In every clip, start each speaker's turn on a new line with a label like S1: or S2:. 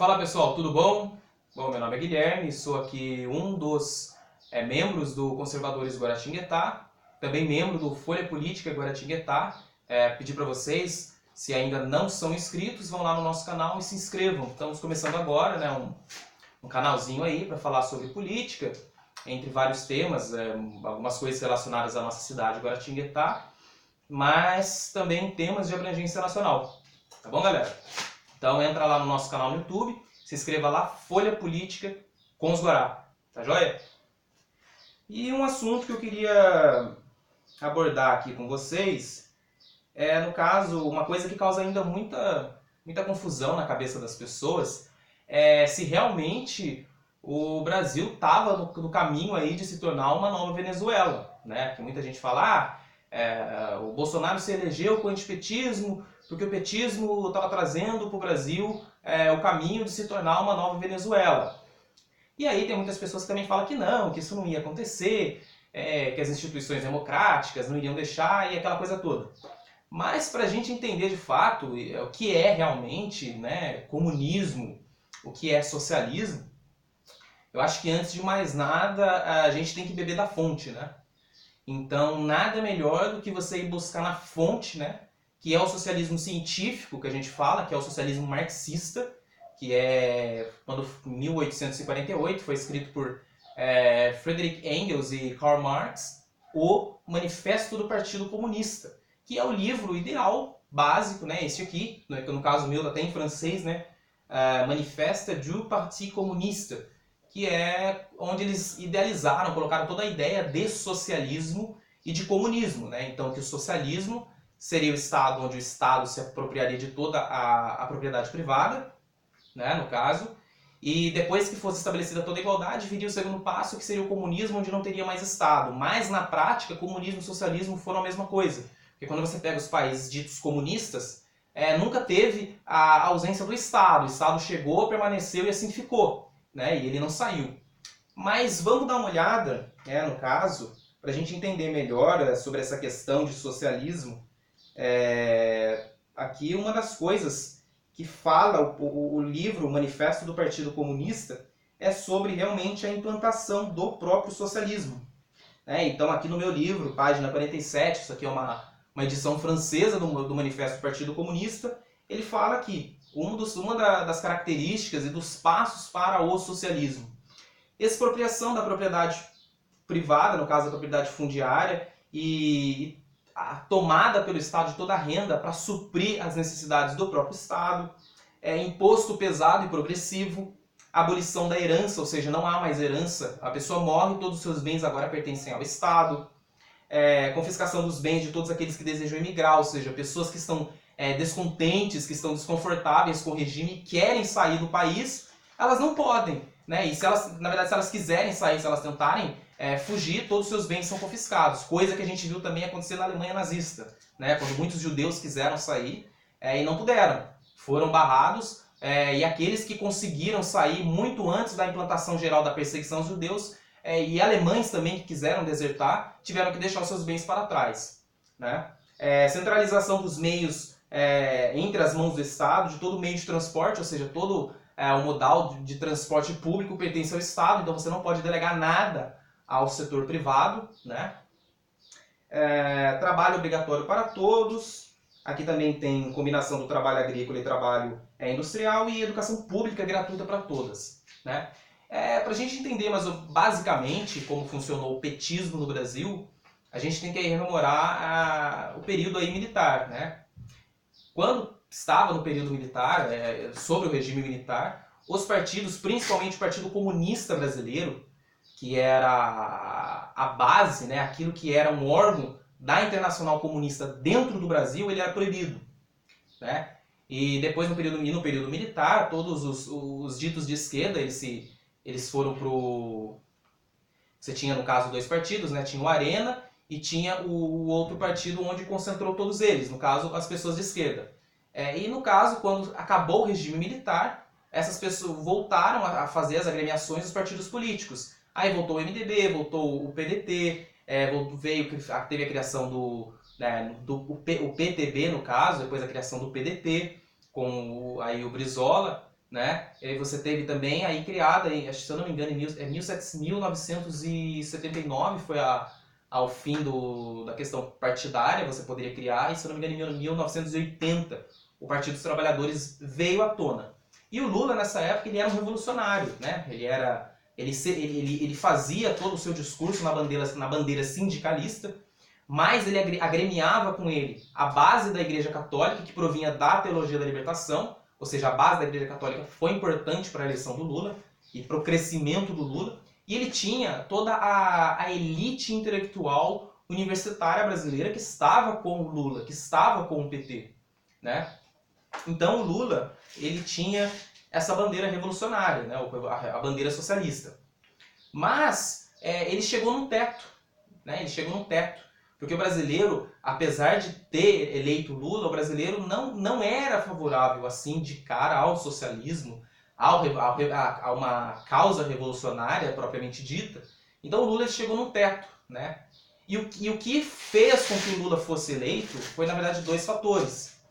S1: Fala pessoal, tudo bom? Bom, meu nome é Guilherme, sou aqui um dos membros do Conservadores Guaratinguetá, também membro do Folha Política Guaratinguetá. Pedir para vocês, se ainda não são inscritos, vão lá no nosso canal e se inscrevam. Estamos começando agora, né, um canalzinho aí para falar sobre política, entre vários temas, algumas coisas relacionadas à nossa cidade Guaratinguetá, mas também temas de abrangência nacional. Tá bom, galera? Então entra lá no nosso canal no YouTube, se inscreva lá, Folha Política com os Guará, tá joia? E um assunto que eu queria abordar aqui com vocês no caso, uma coisa que causa ainda muita confusão na cabeça das pessoas é se realmente o Brasil estava no caminho aí de se tornar uma nova Venezuela, né? Que muita gente fala, o Bolsonaro se elegeu com o antipetismo porque o petismo estava trazendo para o Brasil o caminho de se tornar uma nova Venezuela. E aí tem muitas pessoas que também falam que não, que isso não ia acontecer, que as instituições democráticas não iriam deixar e aquela coisa toda. Mas para a gente entender de fato o que é realmente, né, comunismo, o que é socialismo, eu acho que antes de mais nada a gente tem que beber da fonte, né? Então nada melhor do que você ir buscar na fonte, né, que é o socialismo científico que a gente fala, que é o socialismo marxista, que é quando 1848 foi escrito por Friedrich Engels e Karl Marx, o Manifesto do Partido Comunista, que é o livro ideal, básico, né, esse aqui, no caso meu até em francês, né, Manifeste du Parti Communiste, que é onde eles idealizaram, colocaram toda a ideia de socialismo e de comunismo, né? Então que o socialismo seria o Estado onde o Estado se apropriaria de toda a propriedade privada, né, no caso, e depois que fosse estabelecida toda a igualdade, viria o segundo passo, que seria o comunismo, onde não teria mais Estado. Mas na prática, comunismo e socialismo foram a mesma coisa. Porque quando você pega os países ditos comunistas, nunca teve a ausência do Estado. O Estado chegou, permaneceu e assim ficou, né, e ele não saiu. Mas vamos dar uma olhada, no caso, para a gente entender melhor sobre essa questão de socialismo. Aqui uma das coisas que fala o livro, o Manifesto do Partido Comunista, é sobre realmente a implantação do próprio socialismo. Então aqui no meu livro, página 47, isso aqui é uma edição francesa do Manifesto do Partido Comunista, ele fala que uma das características e dos passos para o socialismo: expropriação da propriedade privada, no caso da propriedade fundiária, e a tomada pelo Estado de toda a renda para suprir as necessidades do próprio Estado, imposto pesado e progressivo, abolição da herança, ou seja, não há mais herança, a pessoa morre e todos os seus bens agora pertencem ao Estado, confiscação dos bens de todos aqueles que desejam emigrar, ou seja, pessoas que estão descontentes, que estão desconfortáveis com o regime e querem sair do país, elas não podem, né? E se elas, na verdade, se elas quiserem sair, se elas tentarem fugir, todos os seus bens são confiscados. Coisa que a gente viu também acontecer na Alemanha nazista, né? Quando muitos judeus quiseram sair e não puderam. Foram barrados e aqueles que conseguiram sair muito antes da implantação geral da perseguição aos judeus e alemães também que quiseram desertar, tiveram que deixar os seus bens para trás, né? Centralização dos meios entre as mãos do Estado, de todo meio de transporte, ou seja, todo o modal de transporte público pertence ao Estado, então você não pode delegar nada ao setor privado, né? Trabalho obrigatório para todos. Aqui também tem combinação do trabalho agrícola e trabalho industrial e educação pública gratuita para todas, né? Para a gente entender mais basicamente como funcionou o petismo no Brasil, a gente tem que rememorar o período aí militar, né? Quando estava no período militar, sobre o regime militar, os partidos, principalmente o Partido Comunista Brasileiro, que era a base, né, aquilo que era um órgão da Internacional Comunista dentro do Brasil, ele era proibido, né? E depois no período militar, todos os ditos de esquerda, eles foram pro... Você tinha, no caso, dois partidos, né? Tinha o Arena e tinha o outro partido onde concentrou todos eles, no caso, as pessoas de esquerda. E no caso, quando acabou o regime militar, essas pessoas voltaram a fazer as agremiações dos partidos políticos. Aí voltou o MDB, voltou o PDT, teve a criação do PTB, no caso, depois a criação do PDT, com aí o Brizola, né? E aí você teve também aí criada, se eu não me engano, em 1979 foi ao fim da questão partidária, você poderia criar, e se eu não me engano, em 1980 o Partido dos Trabalhadores veio à tona. E o Lula, nessa época, ele era um revolucionário, né? Ele fazia todo o seu discurso na bandeira sindicalista, mas ele agremiava com ele a base da Igreja Católica, que provinha da teologia da libertação, ou seja, a base da Igreja Católica foi importante para a eleição do Lula e para o crescimento do Lula. E ele tinha toda a elite intelectual universitária brasileira que estava com o Lula, que estava com o PT, né? Então o Lula, ele tinha essa bandeira revolucionária, né? A bandeira socialista. Mas ele chegou num teto, né? Ele chegou num teto. Porque o brasileiro, apesar de ter eleito Lula, o brasileiro não era favorável assim de cara ao socialismo, a uma causa revolucionária propriamente dita. Então o Lula chegou num teto, né? E o que fez com que o Lula fosse eleito foi, na verdade, dois fatores.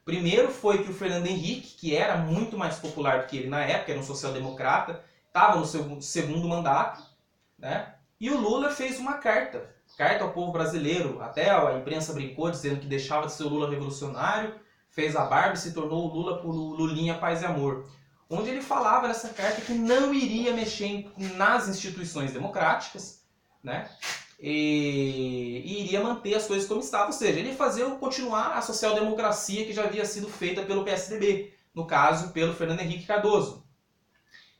S1: Primeiro foi que o Fernando Henrique, que era muito mais popular do que ele na época, era um social-democrata, estava no seu segundo mandato, né? E o Lula fez uma carta ao povo brasileiro. Até a imprensa brincou dizendo que deixava de ser o Lula revolucionário, fez a barba e se tornou o Lula por Lulinha Paz e Amor. Onde ele falava nessa carta que não iria mexer nas instituições democráticas, né? E iria manter as coisas como estavam. Ou seja, ele ia continuar a social-democracia que já havia sido feita pelo PSDB, no caso, pelo Fernando Henrique Cardoso.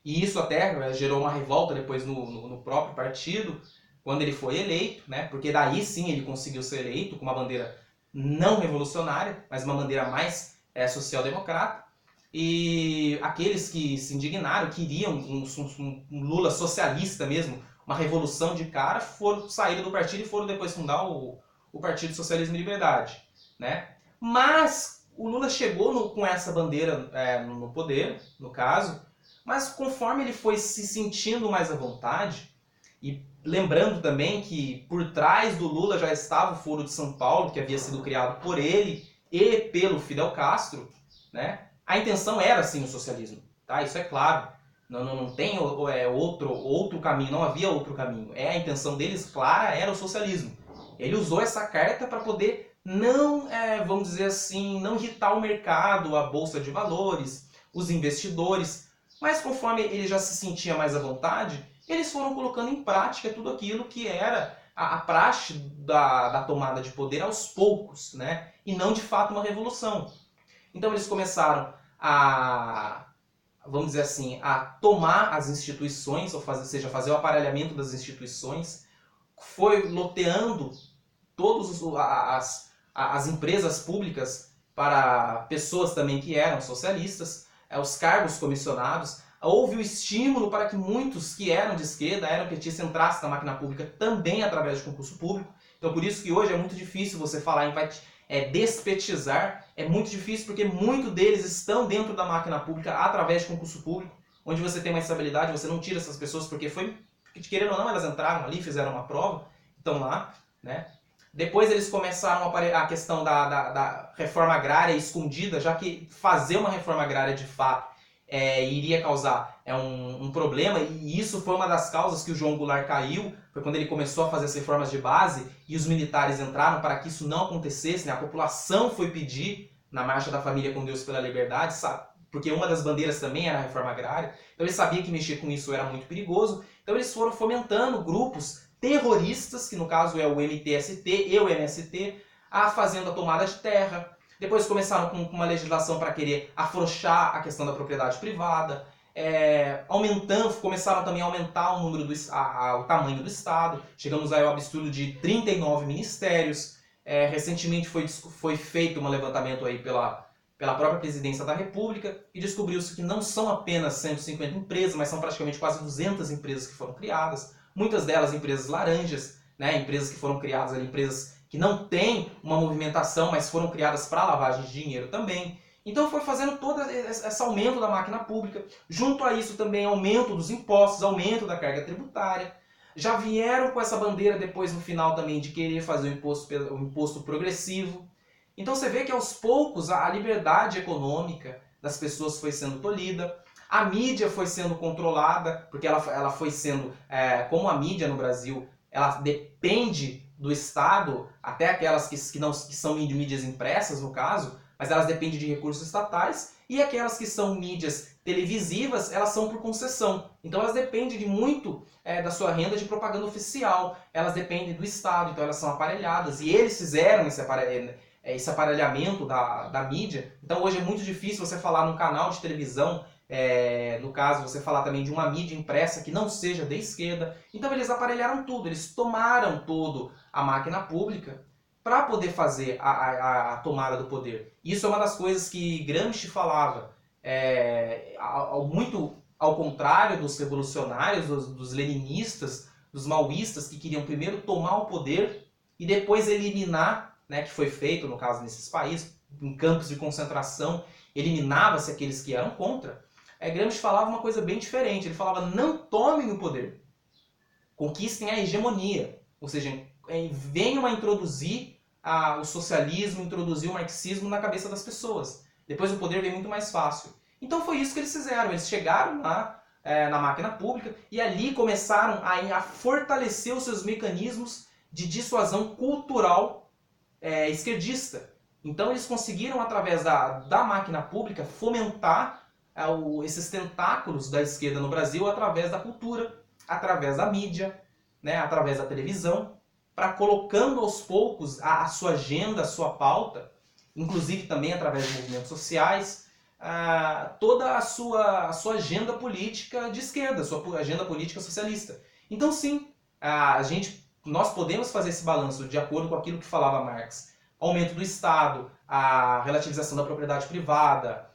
S1: E isso até gerou uma revolta depois no próprio partido, quando ele foi eleito, né? Porque daí sim ele conseguiu ser eleito com uma bandeira não revolucionária, mas uma bandeira mais social-democrata. E aqueles que se indignaram, queriam um Lula socialista mesmo, uma revolução de cara, saíram do partido e foram depois fundar o Partido Socialismo e Liberdade, né? Mas o Lula chegou com essa bandeira no poder, no caso, mas conforme ele foi se sentindo mais à vontade, e lembrando também que por trás do Lula já estava o Foro de São Paulo, que havia sido criado por ele e pelo Fidel Castro, né? A intenção era sim o socialismo, tá? Isso é claro. Não tem outro caminho, não havia outro caminho. A intenção deles, clara, era o socialismo. Ele usou essa carta para poder não, vamos dizer assim, não irritar o mercado, a bolsa de valores, os investidores. Mas conforme ele já se sentia mais à vontade, eles foram colocando em prática tudo aquilo que era a praxe da tomada de poder aos poucos, né? E não de fato uma revolução. Então eles começaram vamos dizer assim, a tomar as instituições, ou seja, fazer o aparelhamento das instituições, foi loteando todas as empresas públicas para pessoas também que eram socialistas, os cargos comissionados. Houve o estímulo para que muitos que eram de esquerda, eram petistas, entrassem na máquina pública também através de concurso público. Então por isso que hoje é muito difícil você falar em despetizar, é muito difícil porque muitos deles estão dentro da máquina pública através de concurso público, onde você tem uma estabilidade, você não tira essas pessoas porque querendo ou não, elas entraram ali, fizeram uma prova, estão lá, né? Depois eles começaram a questão da reforma agrária escondida, já que fazer uma reforma agrária de fato iria causar um problema, e isso foi uma das causas que o João Goulart caiu, foi quando ele começou a fazer as reformas de base e os militares entraram para que isso não acontecesse, né? A população foi pedir na Marcha da Família com Deus pela Liberdade, sabe? Porque uma das bandeiras também era a reforma agrária, então eles sabiam que mexer com isso era muito perigoso, então eles foram fomentando grupos terroristas, que no caso é o MTST e o MST, fazendo a tomada de terra. Depois começaram com uma legislação para querer afrouxar a questão da propriedade privada, começaram também a aumentar o número o tamanho do Estado. Chegamos aí ao absurdo de 39 ministérios. Recentemente foi feito um levantamento aí pela própria Presidência da República e descobriu-se que não são apenas 150 empresas, mas são praticamente quase 200 empresas que foram criadas. Muitas delas empresas laranjas, né? Empresas que foram criadas ali, empresas que não têm uma movimentação, mas foram criadas para lavagem de dinheiro também. Então foi fazendo todo esse aumento da máquina pública. Junto a isso também aumento dos impostos, aumento da carga tributária. Já vieram com essa bandeira depois no final também de querer fazer o imposto progressivo. Então você vê que aos poucos a liberdade econômica das pessoas foi sendo tolhida. A mídia foi sendo controlada, porque ela foi sendo, como a mídia no Brasil, ela depende do Estado, até aquelas que são mídias impressas, no caso, mas elas dependem de recursos estatais, e aquelas que são mídias televisivas, elas são por concessão. Então elas dependem de muito da sua renda de propaganda oficial, elas dependem do Estado, então elas são aparelhadas, e eles fizeram esse aparelhamento da mídia. Então hoje é muito difícil você falar num canal de televisão, no caso você falar também de uma mídia impressa que não seja de esquerda. Então eles aparelharam tudo, eles tomaram todo a máquina pública para poder fazer a tomada do poder. Isso é uma das coisas que Gramsci falava, muito ao contrário dos revolucionários, dos leninistas, dos maoístas, que queriam primeiro tomar o poder e depois eliminar, né, que foi feito, no caso, nesses países, em campos de concentração, eliminava-se aqueles que eram contra. Gramsci falava uma coisa bem diferente, ele falava, não tomem o poder, conquistem a hegemonia, ou seja, venham a introduzir o socialismo, introduzir o marxismo na cabeça das pessoas. Depois o poder vem muito mais fácil. Então foi isso que eles fizeram, eles chegaram lá na máquina pública e ali começaram a fortalecer os seus mecanismos de dissuasão cultural esquerdista. Então eles conseguiram, através da máquina pública, fomentar esses tentáculos da esquerda no Brasil através da cultura, através da mídia, né, através da televisão, para colocando aos poucos a sua agenda, a sua pauta, inclusive também através de movimentos sociais, toda a sua agenda política de esquerda, a sua agenda política socialista. Então sim, nós podemos fazer esse balanço de acordo com aquilo que falava Marx. Aumento do Estado, a relativização da propriedade privada,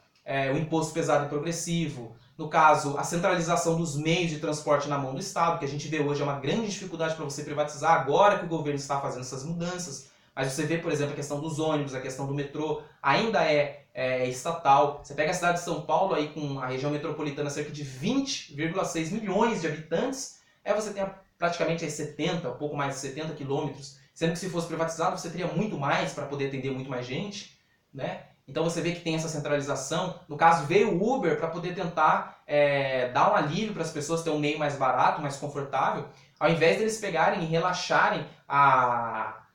S1: o imposto pesado e progressivo, no caso, a centralização dos meios de transporte na mão do Estado, que a gente vê hoje é uma grande dificuldade para você privatizar, agora que o governo está fazendo essas mudanças. Mas você vê, por exemplo, a questão dos ônibus, a questão do metrô, ainda é estatal. Você pega a cidade de São Paulo, aí com a região metropolitana, cerca de 20,6 milhões de habitantes, você tem praticamente 70, um pouco mais de 70 quilômetros, sendo que se fosse privatizado você teria muito mais para poder atender muito mais gente, né? Então você vê que tem essa centralização. No caso, veio o Uber para poder tentar dar um alívio para as pessoas, ter um meio mais barato, mais confortável. Ao invés deles pegarem e relaxarem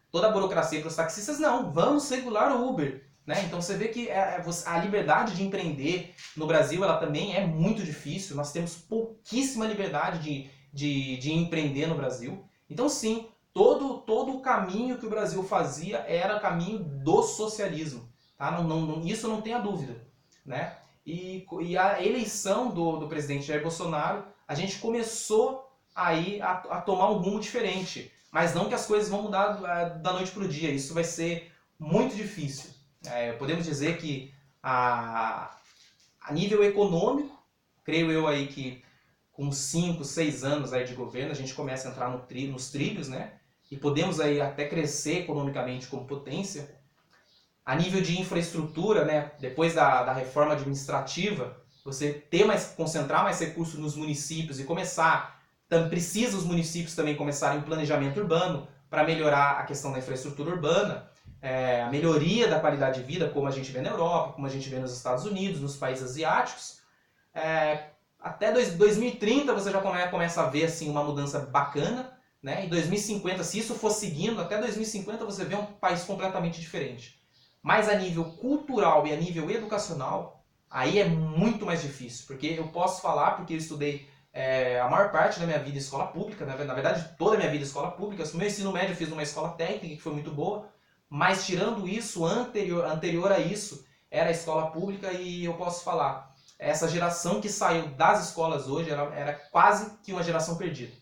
S1: toda a burocracia para os taxistas, não, vamos regular o Uber. Né? Então você vê que a liberdade de empreender no Brasil ela também é muito difícil. Nós temos pouquíssima liberdade de empreender no Brasil. Então sim, todo o caminho que o Brasil fazia era o caminho do socialismo. Tá? Isso não tenha dúvida. Né? E a eleição do presidente Jair Bolsonaro, a gente começou aí a tomar um rumo diferente. Mas não que as coisas vão mudar da noite para o dia. Isso vai ser muito difícil. Podemos dizer que a nível econômico, creio eu aí que com 5, 6 anos aí de governo, a gente começa a entrar nos trilhos, né? E podemos aí até crescer economicamente como potência. A nível de infraestrutura, né, depois da reforma administrativa, você concentrar mais recursos nos municípios e precisa os municípios também começarem um planejamento urbano para melhorar a questão da infraestrutura urbana, a melhoria da qualidade de vida, como a gente vê na Europa, como a gente vê nos Estados Unidos, nos países asiáticos. Até 2030 você já começa a ver assim, uma mudança bacana, né? Em 2050, se isso for seguindo, até 2050 você vê um país completamente diferente. Mas a nível cultural e a nível educacional, aí é muito mais difícil. Porque eu posso falar, porque eu estudei a maior parte da minha vida em escola pública, né? Na verdade toda a minha vida em escola pública. O meu ensino médio eu fiz numa escola técnica, que foi muito boa. Mas tirando isso, anterior a isso, era a escola pública e eu posso falar, essa geração que saiu das escolas hoje era quase que uma geração perdida.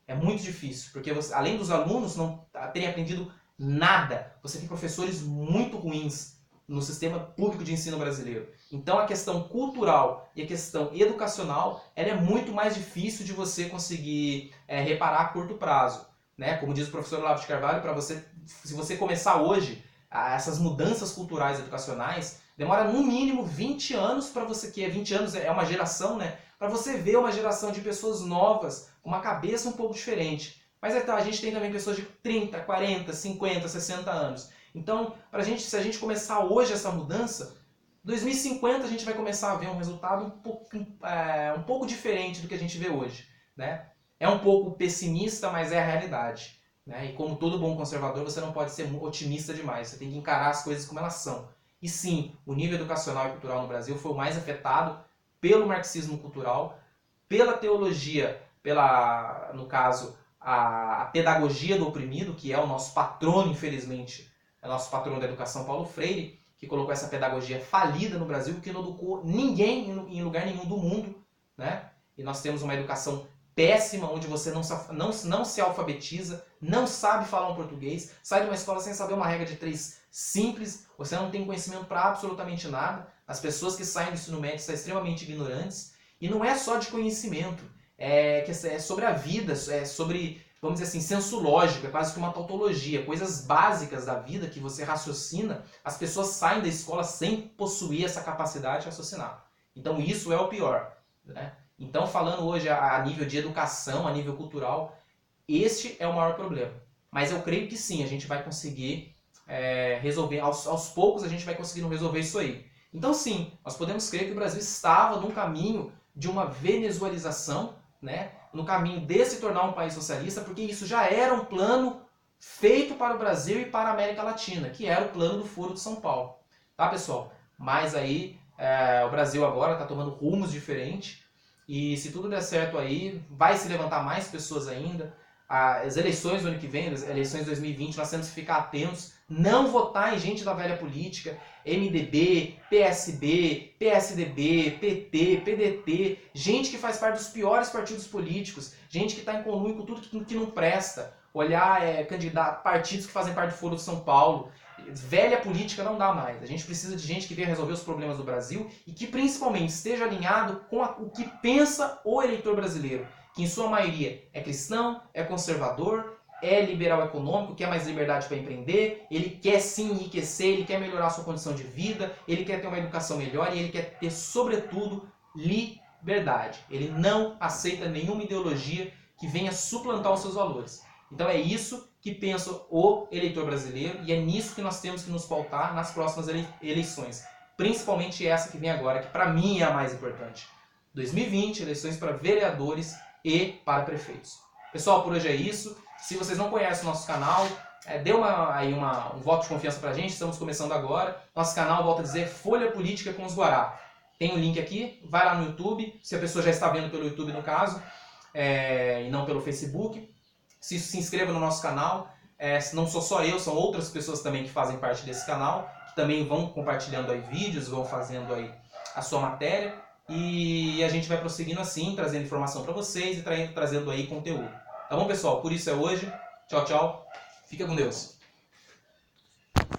S1: É muito difícil, porque além dos alunos não terem aprendido nada, você tem professores muito ruins no sistema público de ensino brasileiro. Então a questão cultural e a questão educacional ela é muito mais difícil de você conseguir reparar a curto prazo. Né? Como diz o professor Olavo de Carvalho, se você começar hoje essas mudanças culturais e educacionais, demora no mínimo 20 anos para você, 20 anos é uma geração, né? Para você ver uma geração de pessoas novas, com uma cabeça um pouco diferente. Mas a gente tem também pessoas de 30, 40, 50, 60 anos. Então, se a gente começar hoje essa mudança, 2050 a gente vai começar a ver um resultado um pouco diferente do que a gente vê hoje, né? É um pouco pessimista, mas é a realidade, né? E como todo bom conservador, você não pode ser otimista demais, você tem que encarar as coisas como elas são. E sim, o nível educacional e cultural no Brasil foi o mais afetado pelo marxismo cultural, pela teologia, no caso, a pedagogia do oprimido, que é o nosso patrono, infelizmente, é o nosso patrono da educação, Paulo Freire, que colocou essa pedagogia falida no Brasil, que não educou ninguém em lugar nenhum do mundo, né? E nós temos uma educação péssima, onde você não se alfabetiza, não sabe falar um português, sai de uma escola sem saber uma regra de 3 simples, você não tem conhecimento para absolutamente nada, as pessoas que saem do ensino médio são extremamente ignorantes, e não é só de conhecimento, é sobre a vida, é sobre, vamos dizer assim, senso lógico, é quase que uma tautologia, coisas básicas da vida que você raciocina, as pessoas saem da escola sem possuir essa capacidade de raciocinar. Então isso é o pior, né? Então, falando hoje a nível de educação, a nível cultural, este é o maior problema. Mas eu creio que sim, a gente vai conseguir resolver, aos poucos a gente vai conseguindo resolver isso aí. Então sim, nós podemos crer que o Brasil estava num caminho de uma venezuelização, né? No caminho de se tornar um país socialista, porque isso já era um plano feito para o Brasil e para a América Latina, que era o plano do Foro de São Paulo. Tá, pessoal? Mas aí o Brasil agora está tomando rumos diferentes. E se tudo der certo aí, vai se levantar mais pessoas ainda. As eleições do ano que vem, as eleições de 2020, nós temos que ficar atentos. Não votar em gente da velha política. MDB, PSB, PSDB, PT, PDT. Gente que faz parte dos piores partidos políticos. Gente que está em conluio com tudo que não presta. Olhar partidos que fazem parte do Foro de São Paulo. Velha política não dá mais. A gente precisa de gente que venha resolver os problemas do Brasil e que principalmente esteja alinhado com o que pensa o eleitor brasileiro, que em sua maioria é cristão, é conservador, é liberal econômico, quer mais liberdade para empreender, ele quer sim enriquecer, ele quer melhorar a sua condição de vida, ele quer ter uma educação melhor e ele quer ter, sobretudo, liberdade. Ele não aceita nenhuma ideologia que venha suplantar os seus valores. Então é isso que pensa o eleitor brasileiro e é nisso que nós temos que nos pautar nas próximas eleições. Principalmente essa que vem agora, que para mim é a mais importante. 2020, eleições para vereadores e para prefeitos. Pessoal, por hoje é isso. Se vocês não conhecem o nosso canal, dê um voto de confiança pra gente, estamos começando agora. Nosso canal, volta a dizer, Folha Política com os Guará. Tem o link aqui, vai lá no YouTube, se a pessoa já está vendo pelo YouTube no caso, e não pelo Facebook. Se inscreva no nosso canal, não sou só eu, são outras pessoas também que fazem parte desse canal, que também vão compartilhando aí vídeos, vão fazendo aí a sua matéria, e a gente vai prosseguindo assim, trazendo informação para vocês e trazendo aí conteúdo. Tá bom, pessoal? Por isso é hoje. Tchau, tchau. Fica com Deus.